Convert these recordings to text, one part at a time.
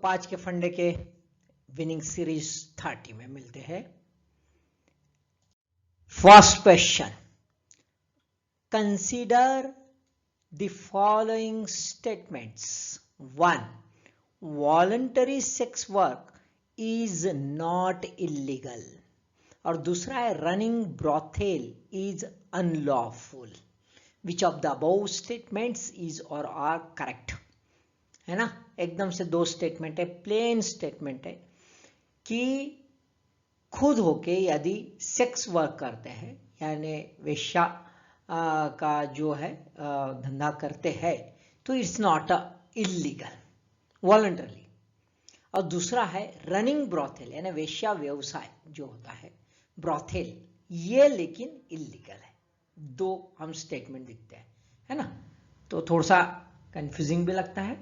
5 के फंडे के विनिंग सीरीज 30 में मिलते हैं। First question, consider the following statements. 1, voluntary sex work is not illegal, और दूसरा है running brothel is unlawful. Which of the above statements is or are correct, है ना। एकदम से 2 स्टेटमेंट है, प्लेन स्टेटमेंट है कि खुद होके यदि सेक्स वर्क करते हैं यानी वेश्या का जो है धंधा करते हैं तो इट्स नॉट इलीगल वॉलंटरली। और दूसरा है रनिंग ब्रॉथेल यानी वेश्या व्यवसाय जो होता है ब्रॉथेल, ये लेकिन इलीगल है। 2 हम स्टेटमेंट दिखते हैं, है ना। तो थोड़ा सा कंफ्यूजिंग भी लगता है,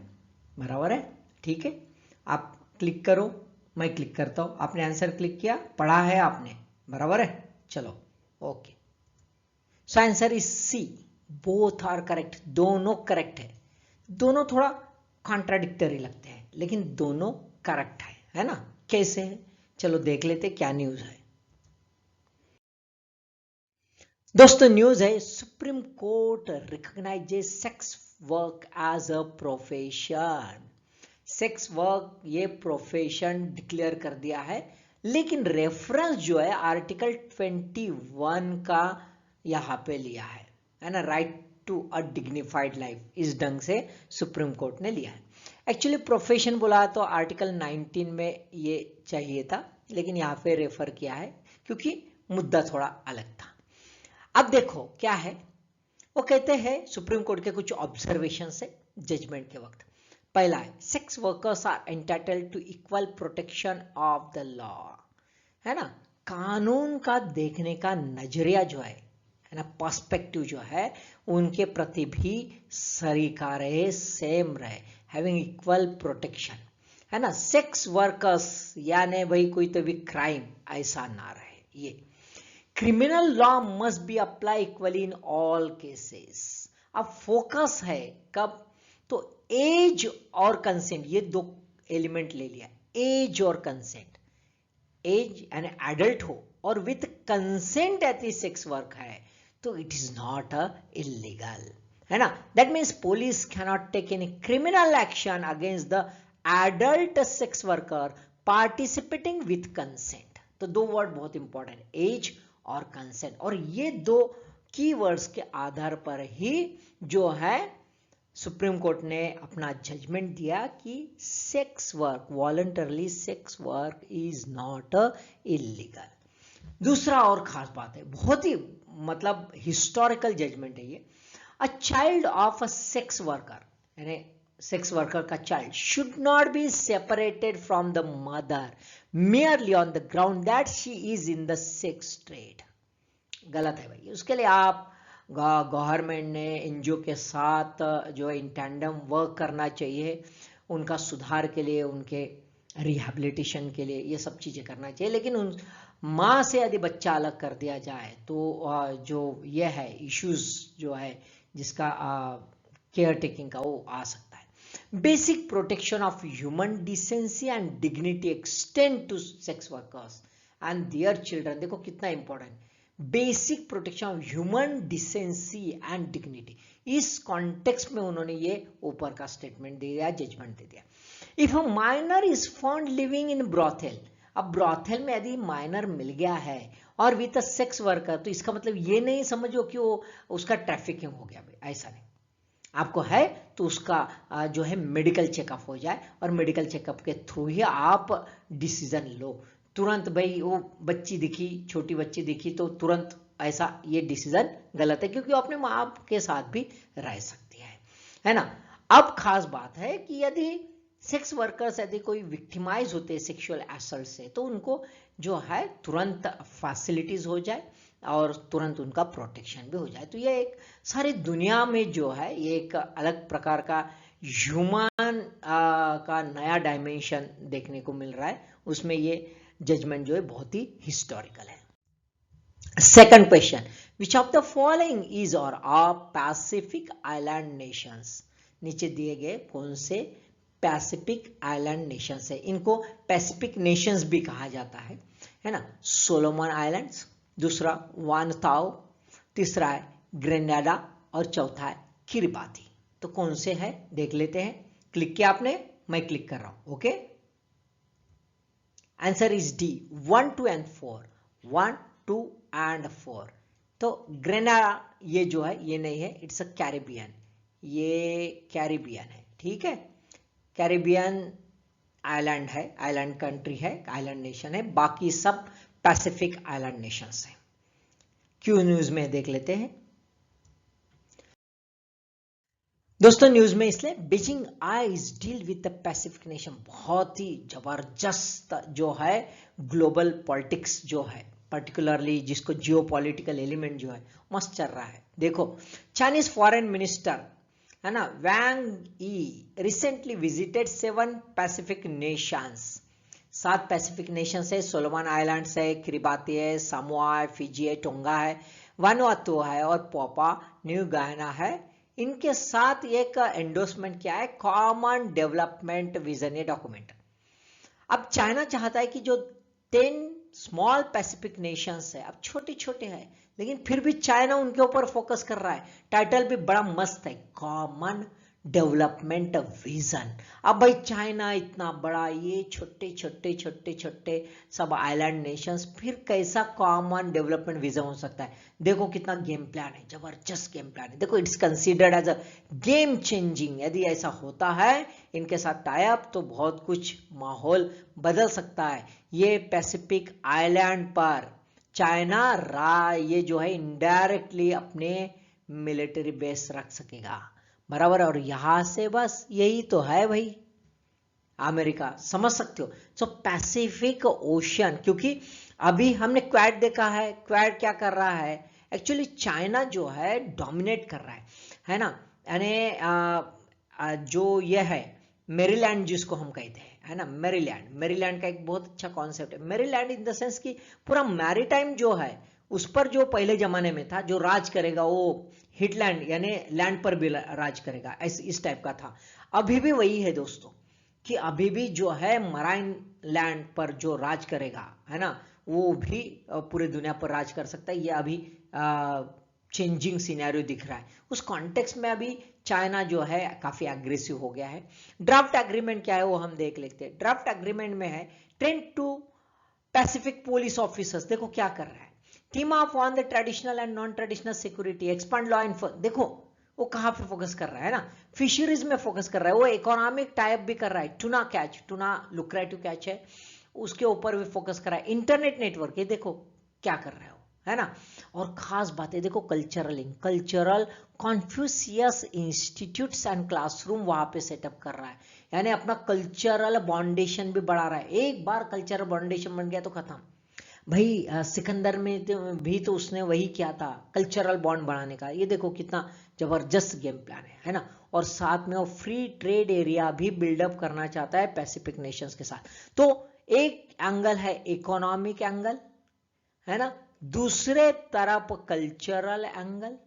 बराबर है, ठीक है। आप क्लिक करो, मैं क्लिक करता हूं, आपने आंसर क्लिक किया, पढ़ा है आपने, बराबर है। चलो okay, so answer is C, both are correct, दोनों करेक्ट है। दोनों थोड़ा कॉन्ट्राडिक्टरी लगते हैं लेकिन दोनों करेक्ट है ना। कैसे है, चलो देख लेते क्या न्यूज है। दोस्तों न्यूज है, Supreme Court recognises sex work as a profession. Sex work ये प्रोफेशन डिक्लेयर कर दिया है, लेकिन रेफरेंस जो है आर्टिकल 21 का यहां पे लिया है ना, right to a dignified life, इस ढंग से सुप्रीम कोर्ट ने लिया है। एक्चुअली प्रोफेशन बोला तो आर्टिकल 19 में ये चाहिए था, लेकिन यहां पे रेफर किया है क्योंकि मुद्दा थोड़ा अलग था। अब देखो क्या है, वो कहते हैं सुप्रीम कोर्ट के कुछ ऑब्जर्वेशन से जजमेंट के वक्त। पहला है, sex workers are entitled to equal protection of the law, है ना। कानून का देखने का नजरिया जो है ना, पर्सपेक्टिव जो है उनके प्रति भी सरीका रहे, सेम रहे, हैविंग इक्वल प्रोटेक्शन, है ना। सेक्स वर्कर्स यानी भाई कोई तो भी क्राइम ऐसा ना रहे। ये criminal law must be apply equally in all cases. अब फोकस है कब, तो एज और कंसेंट, ये 2 एलिमेंट ले लिया, एज और कंसेंट। एज यानी एडल्ट हो और विथ कंसेंट यदि सेक्स वर्क है तो it is not a illegal, है ना। That means police cannot take any criminal action against the adult sex worker participating with consent. तो 2 वर्ड बहुत इंपॉर्टेंट, एज और कंसेंट, और ये 2 कीवर्ड्स के आधार पर ही जो है सुप्रीम कोर्ट ने अपना जजमेंट दिया कि sex work, voluntarily sex work is not illegal. दूसरा और खास बात है, बहुत ही मतलब हिस्टोरिकल जजमेंट है ये। A child of a sex worker यानी सेक्स वर्कर का child should not be separated from the mother merely on the ground that she is in the sex trade। गलत है भाई, उसके लिए आप गवर्नमेंट ने एनजीओ के साथ जो इन टैंडम वर्क करना चाहिए, उनका सुधार के लिए, उनके रिहैबिलिटेशन के लिए, ये सब चीज़ें करना चाहिए। लेकिन उन माँ से यदि बच्चा अलग कर दिया जाए तो जो ये है इश्यूज जो है जिसका केयर टेकिंग का वो आ सकता है। Basic protection of human decency and dignity extend to sex workers and their children. देखो कितना important, basic protection of human decency and dignity, इस कॉन्टेक्स्ट में उन्होंने ये ऊपर का स्टेटमेंट दे दिया, जजमेंट दे दिया। If a minor is found living in brothel, अब ब्रॉथेल में यदि माइनर मिल गया है और विद अ सेक्स वर्कर, तो इसका मतलब ये नहीं समझो कि वो उसका ट्रैफिकिंग हो गया, ऐसा नहीं। आपको है तो उसका जो है मेडिकल चेकअप हो जाए, और मेडिकल चेकअप के थ्रू ही आप डिसीजन लो। तुरंत भाई वो बच्ची दिखी, छोटी बच्ची दिखी तो तुरंत ऐसा, ये डिसीजन गलत है, क्योंकि वो अपने माँ बाप के साथ भी रह सकती है ना। अब खास बात है कि यदि सेक्स वर्कर्स यदि कोई विक्टिमाइज होते हैं सेक्सुअल असल्ट से, तो उनको जो है तुरंत फैसिलिटीज हो जाए और तुरंत उनका प्रोटेक्शन भी हो जाए। तो ये एक सारी दुनिया में जो है ये एक अलग प्रकार का ह्यूमन का नया डायमेंशन देखने को मिल रहा है, उसमें ये जजमेंट जो है बहुत ही हिस्टोरिकल है। Second question, which of the following is or are Pacific island Nations. नीचे दिए गए कौन से पैसिफिक आइलैंड नेशंस है, इनको पैसिफिक नेशंस भी कहा जाता है ना। सोलोमन आइलैंड्स, दूसरा वानुताओ, तीसरा है ग्रेनाडा और चौथा है किरिबाती। तो कौन से है देख लेते हैं। क्लिक किया आपने, मैं क्लिक कर रहा हूं। Okay, answer is D, 1, 2 and 4, 1, 2 and 4। तो ग्रेनाडा ये जो है ये नहीं है, इट्स अ कैरिबियन, ये कैरिबियन है, ठीक है। कैरिबियन आइलैंड है, आइलैंड कंट्री है, आइलैंड नेशन है, बाकी सब पैसिफिक आइलैंड नेशंस है। क्यू न्यूज में देख लेते हैं दोस्तों। न्यूज में इसलिए Beijing eyes deal with the Pacific nation, बहुत ही जबरदस्त जो है ग्लोबल पॉलिटिक्स जो है, पर्टिकुलरली जिसको जियो पॉलिटिकल एलिमेंट जो है मस्त चल रहा है। देखो, चाइनीज फॉरेन मिनिस्टर है ना वांग यी recently visited 7 Pacific Nations, 7 Pacific Nations है। सोलोमन आइलैंड्स है, किरिबाती है, सामोआ है, फिजी है, टोंगा है, वानुआतु है और पापुआ न्यू गिनी है। इनके साथ एक एंडोर्समेंट क्या है, कॉमन डेवलपमेंट विजन, ये डॉक्यूमेंट। अब चाइना चाहता है कि जो 10 स्मॉल पैसिफिक नेशंस है, अब छोटे छोटे हैं लेकिन फिर भी चाइना उनके ऊपर फोकस कर रहा है। टाइटल भी बड़ा मस्त है, कॉमन डेवलपमेंट विजन। अब भाई चाइना इतना बड़ा, ये छोटे छोटे छोटे छोटे सब आइलैंड नेशंस, फिर कैसा कॉमन डेवलपमेंट विजन हो सकता है। देखो कितना गेम प्लान है, जबरदस्त गेम प्लान है। देखो, it's considered as a game changing. यदि ऐसा होता है इनके साथ टाई अप तो बहुत कुछ माहौल बदल सकता है। ये पैसिफिक आइलैंड पर चाइना ये जो है इनडायरेक्टली अपने मिलिट्री बेस रख सकेगा, बराबर। और यहां से बस यही तो है भाई अमेरिका, समझ सकते हो। सो पैसिफिक ओशन, क्योंकि अभी हमने क्वाड देखा है, क्वाड क्या कर रहा है, एक्चुअली चाइना जो है डोमिनेट कर रहा है ना। यानी जो ये है मेरीलैंड जिसको हम कहते हैं, है ना, मेरीलैंड का एक बहुत अच्छा कॉन्सेप्ट है। मेरीलैंड इन द सेंस कि पूरा मैरीटाइम जो है उस पर जो पहले जमाने में था, जो राज करेगा वो हिटलैंड यानी लैंड पर भी राज करेगा, इस टाइप का था। अभी भी वही है दोस्तों, कि अभी भी जो है मराइन लैंड पर जो राज करेगा, है ना, वो भी पूरी दुनिया पर राज कर सकता है। ये अभी चेंजिंग सिनेरियो दिख रहा है। उस कॉन्टेक्स्ट में अभी चाइना जो है काफी एग्रेसिव हो गया है। ड्राफ्ट एग्रीमेंट क्या है वो हम देख लेते हैं। ड्राफ्ट एग्रीमेंट में है train to Pacific police officers. देखो क्या कर रहा है, team up on the traditional and non traditional security, expand law enforcement. देखो वो कहां पे फोकस कर रहा है ना, फिशरीज में फोकस कर रहा है। वो इकोनॉमिक टाइप भी कर रहा है, tuna catch, tuna lucrative catch है, उसके ऊपर भी फोकस कर रहा है। इंटरनेट नेटवर्क, ये देखो क्या कर रहा है ना। और खास बात है देखो, cultural Confucius institutes and classroom वहां पे सेटअप कर रहा है, यानी अपना कल्चरल बाउंडेशन भी बढ़ा रहा है। एक बार कल्चरल बाउंडेशन बन गया तो खत्म भाई। सिकंदर में भी तो उसने वही किया था, कल्चरल बॉन्ड बढ़ाने का। ये देखो कितना जबरदस्त गेम प्लान है ना। और साथ में वो फ्री ट्रेड एरिया भी बिल्डअप करना चाहता है पैसिफिक नेशंस के साथ। तो एक एंगल है इकोनॉमिक एंगल, है ना, दूसरे तरफ कल्चरल एंगल,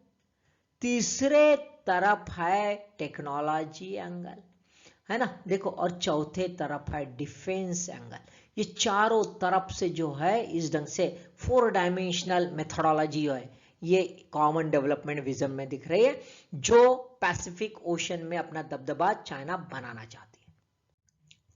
तीसरे तरफ है टेक्नोलॉजी एंगल, है ना। देखो, और चौथे तरफ है डिफेंस एंगल। ये चारों तरफ से जो है इस ढंग से 4 डायमेंशनल मेथोडोलॉजी है, ये कॉमन डेवलपमेंट विजन में दिख रही है, जो पैसिफिक ओशन में अपना दबदबा चाइना बनाना चाहती है।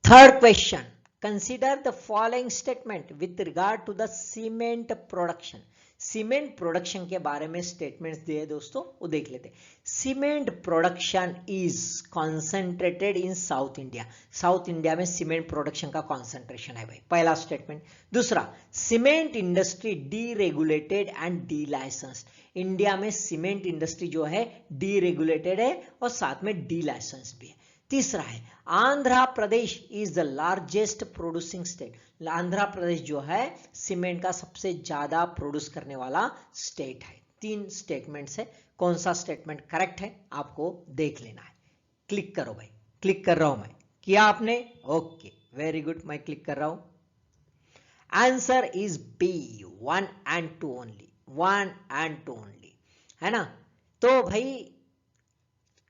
Third question, consider the following statement with regard to the cement production. Cement production के बारे में स्टेटमेंट्स दिए दोस्तों, वो देख लेते हैं। Cement production is concentrated in South India. South India में सीमेंट प्रोडक्शन का कॉन्सेंट्रेशन है भाई, पहला स्टेटमेंट। दूसरा, cement industry deregulated and delicense. India में सीमेंट इंडस्ट्री जो है डीरेगुलेटेड है और साथ में डी लाइसेंस भी है। तीसरा है, Andhra Pradesh is the largest producing state. Andhra Pradesh जो है सीमेंट का सबसे ज्यादा प्रोड्यूस करने वाला स्टेट है। 3 स्टेटमेंट्स है, कौन सा स्टेटमेंट करेक्ट है आपको देख लेना है। क्लिक करो भाई, क्लिक कर रहा हूं मैं, किया आपने? ओके, वेरी गुड, मैं क्लिक कर रहा हूं। Answer is B, 1 and 2 only, 1 and 2 only, है ना। तो भाई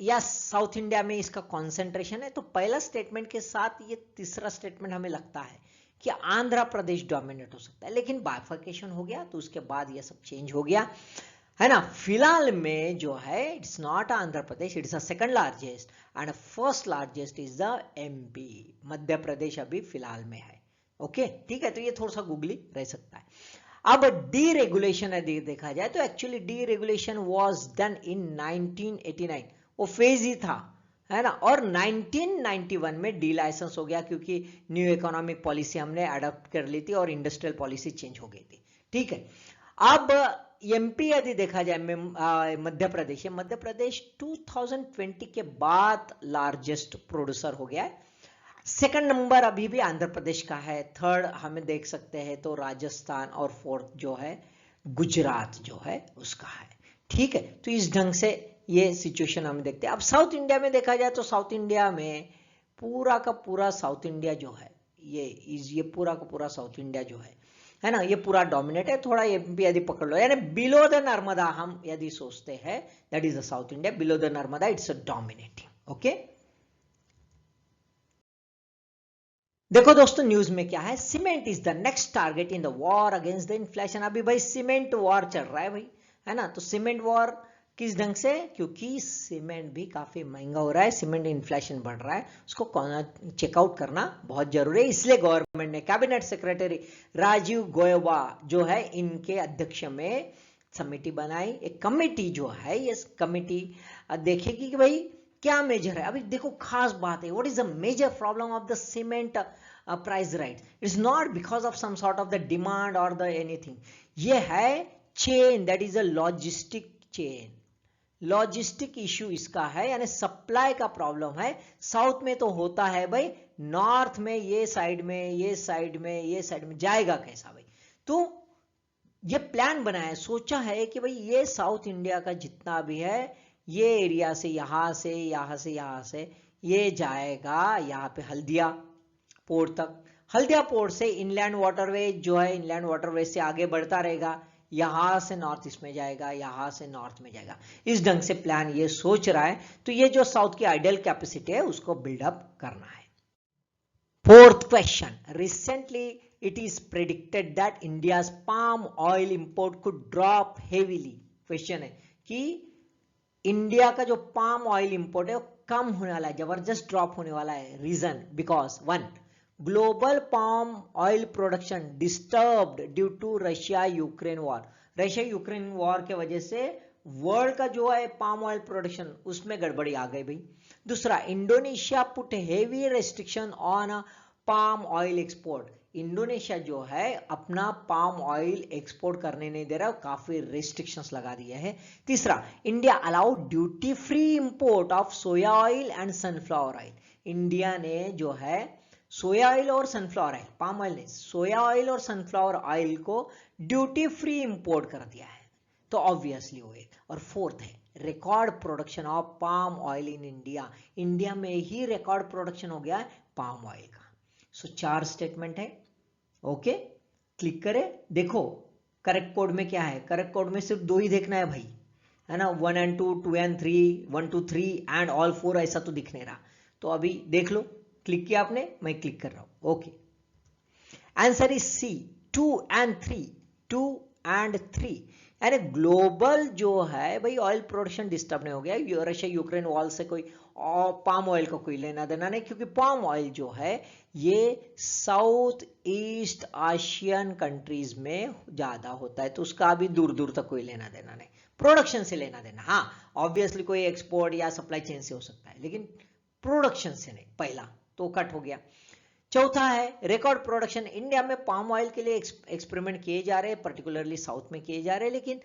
या साउथ इंडिया में इसका कॉन्सेंट्रेशन है, तो पहला स्टेटमेंट के साथ ये तीसरा स्टेटमेंट हमें लगता है कि आंध्र प्रदेश डोमिनेट हो सकता है, लेकिन बाइफर्केशन हो गया तो उसके बाद ये सब चेंज हो गया, है ना। फिलहाल में जो है it's not Andhra Pradesh, it's the second largest and first largest is the MP, Madhya Pradesh अभी फिलहाल में है। ओके, ठीक है, तो ये थोड़ा सा गूगली रह सकता है। अब डी रेगुलेशन यदि देखा जाए तो actually D regulation was done in 1989, वो फेज ही था, है ना, और 1991 में डी लाइसेंस हो गया क्योंकि न्यू इकोनॉमिक पॉलिसी हमने अडॉप्ट कर ली थी और इंडस्ट्रियल पॉलिसी चेंज हो गई थी, ठीक है। अब एमपी यदि देखा जाए, मध्य प्रदेश, मध्य प्रदेश 2020 के बाद लार्जेस्ट प्रोड्यूसर हो गया है। सेकंड नंबर अभी भी आंध्र प्रदेश का है, थर्ड हमें देख सकते हैं तो राजस्थान, और फोर्थ जो है गुजरात जो है उसका है, ठीक है। तो इस ढंग से ये सिचुएशन हम देखते हैं। अब साउथ इंडिया में देखा जाए तो साउथ इंडिया में पूरा का पूरा साउथ इंडिया जो है ये पूरा का पूरा साउथ इंडिया जो है ना, ये पूरा डोमिनेट है। थोड़ा एमपी यदि पकड़ लो, यानी बिलो द नर्मदा हम यदि सोचते हैं, that is the south India, below the Narmada it's dominating. Okay, देखो दोस्तों न्यूज में क्या है, cement is the next target in the war against the inflation. अभी भाई सीमेंट वॉर चल रहा है भाई, है ना, तो सीमेंट वॉर किस ढंग से, क्योंकि सीमेंट भी काफी महंगा हो रहा है, सीमेंट इन्फ्लेशन बढ़ रहा है, उसको चेकआउट करना बहुत जरूरी है। इसलिए गवर्नमेंट ने कैबिनेट सेक्रेटरी राजीव गोयबा जो है इनके अध्यक्ष में समिति बनाई, एक कमेटी जो है, ये कमेटी देखेगी कि भाई क्या मेजर है। अभी देखो खास बात है, what is the major problem of the cement price right, it's not because of some sort of the demand और द एनीथिंग, ये है chain, that is a logistic chain, logistic issue इसका है, यानी सप्लाई का प्रॉब्लम है। South में तो होता है भाई, नॉर्थ में ये साइड में ये साइड में ये साइड में जाएगा कैसा भाई, तो ये प्लान बनाया, सोचा है कि भाई ये साउथ इंडिया का जितना भी है ये एरिया से यहां से यहां से यहां से ये जाएगा यहाँ पे हल्दिया पोर्ट तक, हल्दिया पोर्ट से इनलैंड वाटरवे जो है, इनलैंड वाटरवे से आगे बढ़ता रहेगा, यहां से नॉर्थ ईस्ट में जाएगा, यहां से नॉर्थ में जाएगा, इस ढंग से प्लान ये सोच रहा है। तो ये जो साउथ की आइडियल कैपेसिटी है उसको बिल्डअप करना है। Fourth question, recently it is predicted that India's palm oil import could drop heavily। Question है कि इंडिया का जो पाम ऑयल इंपोर्ट है वो कम होने वाला है, जबरदस्त ड्रॉप होने वाला है। Reason, because one, global palm oil production disturbed due to Russia Ukraine war, Russia Ukraine war के वजह से वर्ल्ड का जो है पाम ऑयल प्रोडक्शन उसमें गड़बड़ी आ गई भाई। दूसरा, Indonesia put heavy restriction on palm oil export, Indonesia जो है अपना पाम ऑयल एक्सपोर्ट करने नहीं दे रहा, काफी रेस्ट्रिक्शंस लगा दिए हैं। तीसरा, India allowed duty free import of soya oil and sunflower oil, India ने जो है सोया ऑयल और सनफ्लावर ऑयल, पाम ऑयल नहीं, सोया ऑयल और सनफ्लावर ऑयल को ड्यूटी फ्री इंपोर्ट कर दिया है, तो ऑब्वियसली हुए। और फोर्थ है record production of palm oil in India, India में ही रिकॉर्ड प्रोडक्शन हो गया है पाम ऑयल का। सो 4 स्टेटमेंट है। ओके, क्लिक करें, देखो करेक्ट कोड में क्या है, करेक्ट कोड में सिर्फ 2 ही देखना है भाई, है ना, 1 and 2, 2 and 3, 1 2 3 एंड ऑल 4 ऐसा तो दिख नहीं रहा, तो अभी देख लो, क्लिक किया आपने, मैं क्लिक कर रहा हूं। Okay, answer is C, 2 and 3, 2 and 3, यानी ग्लोबल जो है भाई ऑयल प्रोडक्शन डिस्टर्ब नहीं हो गया, रशिया यूक्रेन वॉर से कोई पाम ऑयल का कोई लेना देना नहीं, क्योंकि पाम ऑयल जो है ये साउथ ईस्ट एशियन कंट्रीज में ज्यादा होता है, तो उसका अभी दूर दूर तक कोई लेना देना नहीं, प्रोडक्शन से लेना देना। हाँ, ऑब्वियसली कोई एक्सपोर्ट या सप्लाई चेन से हो सकता है, लेकिन प्रोडक्शन से नहीं, पहला तो कट हो गया। चौथा है रिकॉर्ड प्रोडक्शन, इंडिया में पाम ऑयल के लिए एक्सपेरिमेंट किए जा रहे हैं, पर्टिकुलरली साउथ में किए जा रहे हैं, लेकिन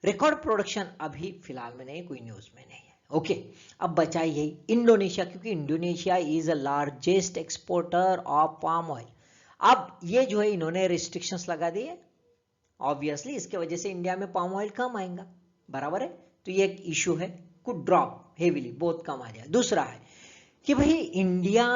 रिकॉर्ड प्रोडक्शन अभी फिलहाल में नहीं, कोई न्यूज में नहीं है। ओके, अब बचा यही इंडोनेशिया, क्योंकि Indonesia is a largest exporter of palm oil. अब ये जो है इन्होंने रिस्ट्रिक्शंस लगा दिए, ऑब्वियसली इसके वजह से इंडिया में पाम ऑयल कम आएगा, बराबर है, तो ये एक इशू है, कुड ड्रॉप हेवीली, बहुत कम आ जाए। दूसरा है कि भाई इंडिया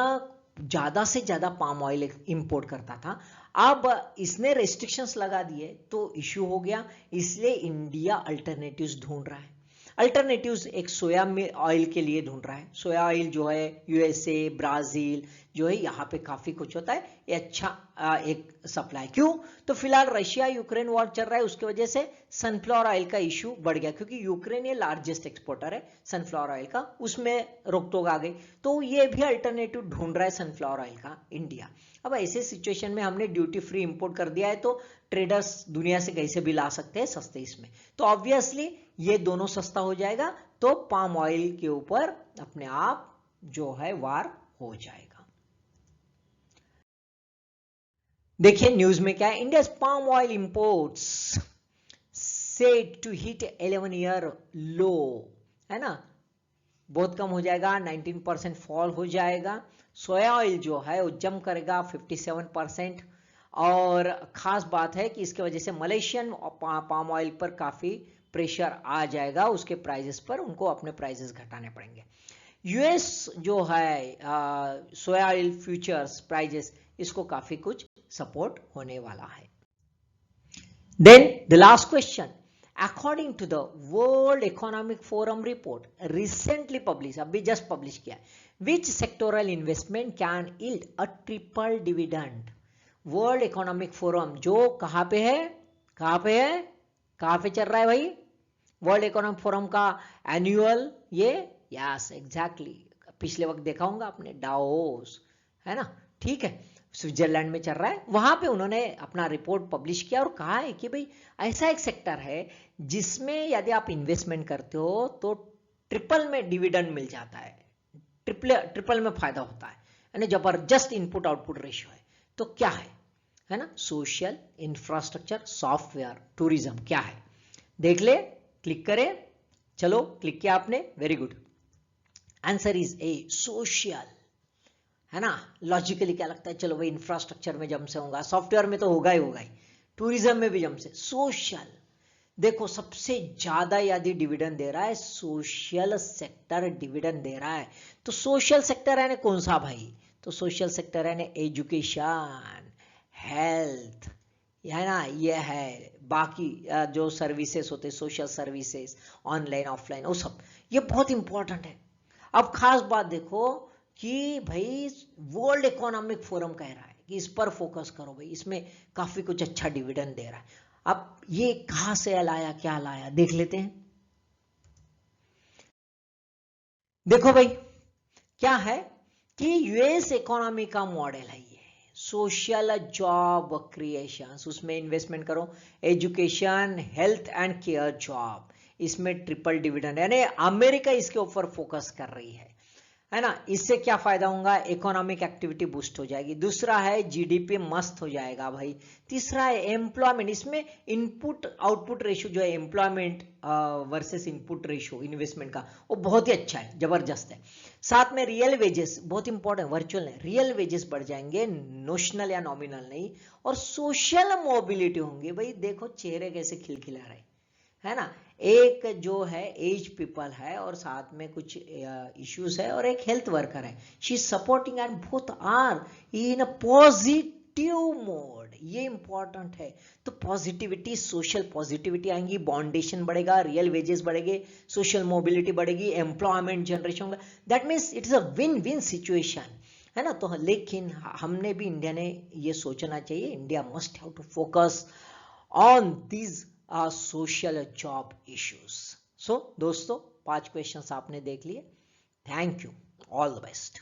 ज्यादा से ज्यादा पाम ऑयल इंपोर्ट करता था, अब इसने रेस्ट्रिक्शंस लगा दिए तो इश्यू हो गया, इसलिए इंडिया अल्टरनेटिव्स ढूंढ रहा है। अल्टरनेटिव्स एक सोया ऑयल के लिए ढूंढ रहा है। सोया ऑयल जो है यूएसए, ब्राजील जो है यहाँ पे काफी कुछ होता है, ये अच्छा एक सप्लाई। क्यों? तो फिलहाल रशिया यूक्रेन वॉर चल रहा है, उसकी वजह से सनफ्लावर ऑयल का इशू बढ़ गया, क्योंकि यूक्रेन ये लार्जेस्ट एक्सपोर्टर है सनफ्लावर ऑयल का, उसमें रोक टोक आ गई, तो ये भी अल्टरनेटिव ढूंढ रहा है सनफ्लावर ऑयल का इंडिया। अब ऐसे सिचुएशन में हमने ड्यूटी फ्री इंपोर्ट कर दिया है, तो ट्रेडर्स दुनिया से कैसे भी ला सकते हैं सस्ते इसमें, तो ऑब्वियसली ये दोनों सस्ता हो जाएगा, तो पाम ऑयल के ऊपर अपने आप जो है वार हो जाएगा। देखिए न्यूज में क्या है, India's palm oil imports set to hit 11 year low, है ना, बहुत कम हो जाएगा, 19% फॉल हो जाएगा। सोया ऑयल जो है वो जंप करेगा 57%, और खास बात है कि इसके वजह से मलेशियन पाम ऑयल पर काफी प्रेशर आ जाएगा, उसके प्राइसेस पर उनको अपने प्राइसेस घटाने पड़ेंगे। यूएस जो है सोया ऑयल फ्यूचर्स प्राइसेस, इसको काफी कुछ सपोर्ट होने वाला है। Then the last question, according to the World Economic Forum report recently publish, अभी जस्ट पब्लिश किया, which sectoral investment can yield a triple dividend. World Economic Forum जो कहां पे है, कहां पे है, कहां पे चल रहा है भाई, वर्ल्ड इकोनॉमिक फोरम का एनुअल ये, यस एग्जैक्टली, पिछले वक्त देखा होगा आपने, डावोस, है ना, ठीक है, स्विट्जरलैंड में चल रहा है, वहां पे उन्होंने अपना रिपोर्ट पब्लिश किया और कहा है कि भाई ऐसा एक सेक्टर है जिसमें यदि आप इन्वेस्टमेंट करते हो तो ट्रिपल में डिविडेंड मिल जाता है, ट्रिपल में फायदा होता है, यानी जबरदस्त इनपुट आउटपुट रेशियो है। तो क्या है ना, सोशल इंफ्रास्ट्रक्चर, सॉफ्टवेयर, टूरिज्म, क्या है देख ले, क्लिक करें, चलो क्लिक किया आपने, very good, answer is a social, है ना। लॉजिकली क्या लगता है, चलो भाई इंफ्रास्ट्रक्चर में जम से होगा, सॉफ्टवेयर में तो होगा ही, टूरिज्म में भी जम से, सोशल, देखो सबसे ज्यादा यदि डिविडेंड दे रहा है सोशल सेक्टर डिविडेंड दे रहा है, तो सोशल सेक्टर है ना कौन सा भाई, तो सोशल सेक्टर है ना एजुकेशन, हेल्थ, है ना, ये है, बाकी जो सर्विसेज होते हैं सोशल सर्विसेज, ऑनलाइन ऑफलाइन, वो सब, ये बहुत इंपॉर्टेंट है। अब खास बात देखो कि भाई वर्ल्ड इकोनॉमिक फोरम कह रहा है कि इस पर फोकस करो भाई, इसमें काफी कुछ अच्छा डिविडेंड दे रहा है। अब ये कहां से लाया, क्या लाया, देख लेते हैं। देखो भाई क्या है कि यूएस इकोनॉमी का मॉडल है ये, सोशल जॉब क्रिएशन, उसमें इन्वेस्टमेंट करो, education, health and care job, इसमें ट्रिपल डिविडेंड, यानी अमेरिका इसके ऊपर फोकस कर रही है ना। इससे क्या फायदा होगा, इकोनॉमिक एक्टिविटी बूस्ट हो जाएगी, दूसरा है जीडीपी मस्त हो जाएगा भाई, तीसरा है एम्प्लॉयमेंट, इसमें इनपुट आउटपुट रेशियो जो है employment versus input ratio investment का, वो बहुत ही अच्छा है, जबरदस्त है। साथ में रियल वेजेस, बहुत इंपॉर्टेंट, वर्चुअल नहीं, रियल वेजेस बढ़ जाएंगे, नोशनल या नॉमिनल नहीं, और सोशल मोबिलिटी होंगी, भाई देखो चेहरे कैसे खिलखिला रहे, है ना, एक जो है एज पीपल है और साथ में कुछ इश्यूज है, और एक हेल्थ वर्कर है, she is supporting and both are in a positive mode, ये इंपॉर्टेंट है। तो पॉजिटिविटी, सोशल पॉजिटिविटी आएंगी, बाउंडेशन बढ़ेगा, रियल वेजेस बढ़ेंगे, सोशल मोबिलिटी बढ़ेगी, एम्प्लॉयमेंट जनरेशन होगा, that means it is a win win situation, है ना। तो लेकिन हमने भी, इंडिया ने ये सोचना चाहिए, India must have to focus on these social job issues. So दोस्तों 5 क्वेश्चंस आपने देख लिए, thank you, all the best.